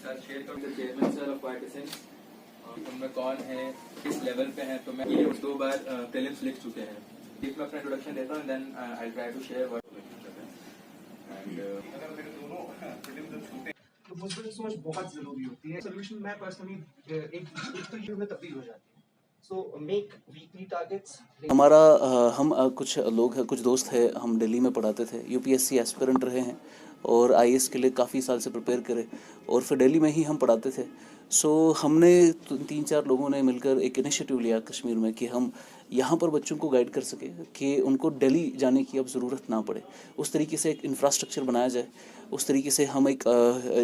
साथ शेयर करूँ chairman sir of क्वाइटेसेंस उनमें कौन है, किस लेवल पे हैं। तो मैं ये 2 बार प्रीलिम्स लिख चुके हैं। एक मैं अपना इंट्रोडक्शन देता हूँ, then I try to share what and अगर मेरे दोनों प्रीलिम्स छूटे तो मुझे सोच बहुत जरूरी होती है। सोल्यूशन मैं पर्सनली एक तो ये में तब्दील हो जाती है। So make weekly targets. हमारा हम कुछ लोग हैं, कुछ दोस्त हैं, हम दिल्ली में पढ़ाते थे, यूपीएससी एस्पिरेंट रहे हैं और आईएएस के लिए काफ़ी साल से प्रिपेयर करे और फिर दिल्ली में ही हम पढ़ाते थे। सो हमने 3-4 लोगों ने मिलकर एक इनिशिएटिव लिया कश्मीर में कि हम यहाँ पर बच्चों को गाइड कर सके कि उनको दिल्ली जाने की अब ज़रूरत ना पड़े। उस तरीके से एक इंफ्रास्ट्रक्चर बनाया जाए, उस तरीके से हम एक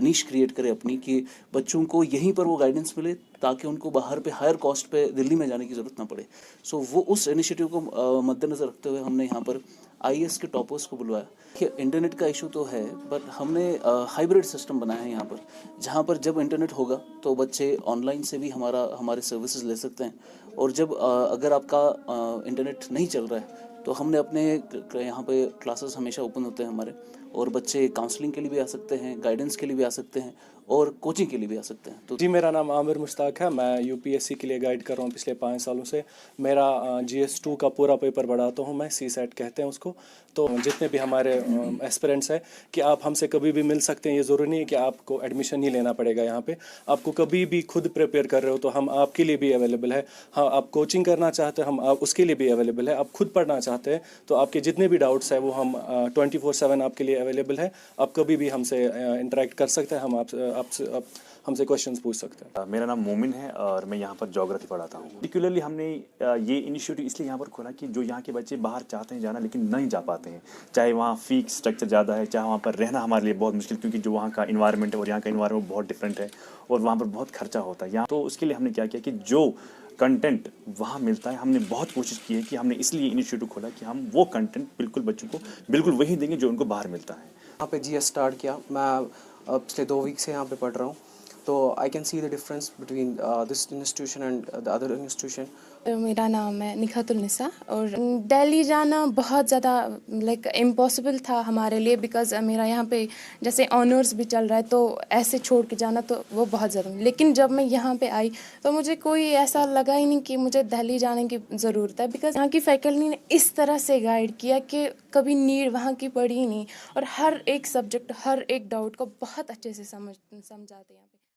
नीश क्रिएट करें अपनी कि बच्चों को यहीं पर वो गाइडेंस मिले ताकि उनको बाहर पे हायर कॉस्ट पे दिल्ली में जाने की ज़रूरत ना पड़े। सो वो उस इनिशिएटिव को मद्देनज़र रखते हुए हमने यहाँ पर आईएएस के टॉपर्स को बुलवाया। कि इंटरनेट का इशू तो है, पर हमने हाइब्रिड सिस्टम बनाया है यहाँ पर, जहाँ पर जब इंटरनेट होगा तो बच्चे ऑनलाइन से भी हमारे सर्विसेज ले सकते हैं और जब अगर आपका इंटरनेट नहीं चल रहा है तो हमने अपने यहाँ पे क्लासेस हमेशा ओपन होते हैं हमारे, और बच्चे काउंसलिंग के लिए भी आ सकते हैं, गाइडेंस के लिए भी आ सकते हैं और कोचिंग के लिए भी आ सकते हैं। तो जी, मेरा नाम आमिर मुश्ताक है। मैं यूपीएससी के लिए गाइड कर रहा हूँ पिछले 5 सालों से। मेरा GS2 का पूरा पेपर बढ़ाता हूँ मैं, CSAT कहते हैं उसको। तो जितने भी हमारे एस्पिरेंट्स हैं कि आप हमसे कभी भी मिल सकते हैं। ये ज़रूरी नहीं है कि आपको एडमिशन ही लेना पड़ेगा यहाँ पे। आपको कभी भी खुद प्रिपेयर कर रहे हो तो हम आपके लिए भी अवेलेबल है। हाँ, आप कोचिंग करना चाहते हैं, हम आप उसके लिए भी अवेलेबल है। आप खुद पढ़ना चाहते हैं तो आपके जितने भी डाउट्स हैं वो हम 24/7 आपके लिए अवेलेबल है। आप कभी भी हमसे इंटरेक्ट कर सकते हैं, हम आप हमसे क्वेश्चंस पूछ सकते हैं। मेरा नाम मोमिन है और मैं यहाँ पर ज्योग्राफी पढ़ाता हूँ। पर्टिकुलरली हमने ये इनिशिएटिव इसलिए यहाँ पर खोला कि जो यहाँ के बच्चे बाहर चाहते हैं जाना लेकिन नहीं जा पाते हैं, चाहे वहाँ फ़ी स्ट्रक्चर ज़्यादा है, चाहे वहाँ पर रहना हमारे लिए बहुत मुश्किल, क्योंकि जो वहाँ का इन्वायरमेंट है और यहाँ का इन्वायरमेंट बहुत डिफरेंट है और वहाँ पर बहुत खर्चा होता है यहाँ। तो उसके लिए हमने क्या किया कि जो कंटेंट वहाँ मिलता है, हमने बहुत कोशिश की है कि हमने इसलिए इनिशिएटिव खोला कि हम वो कंटेंट बिल्कुल बच्चों को बिल्कुल वही देंगे जो उनको बाहर मिलता है। यहाँ पे GS स्टार्ट किया। मैं पिछले 2 वीक से यहाँ पे पढ़ रहा हूँ, तो I can see the difference between this institution and the other institution. मेरा नाम है निखातुल निसा और दिल्ली जाना बहुत ज़्यादा लाइक इम्पॉसिबल था हमारे लिए, बिकॉज़ मेरा यहाँ पे जैसे ऑनर्स भी चल रहा है तो ऐसे छोड़ के जाना तो वो बहुत ज़्यादा। लेकिन जब मैं यहाँ पे आई तो मुझे कोई ऐसा लगा ही नहीं कि मुझे दिल्ली जाने की ज़रूरत है, बिकॉज़ यहाँ की फैकल्टी ने इस तरह से गाइड किया कि कभी नीड वहाँ की पड़ी ही नहीं और हर एक सब्जेक्ट, हर एक डाउट को बहुत अच्छे से समझाते हैं यहाँ पे।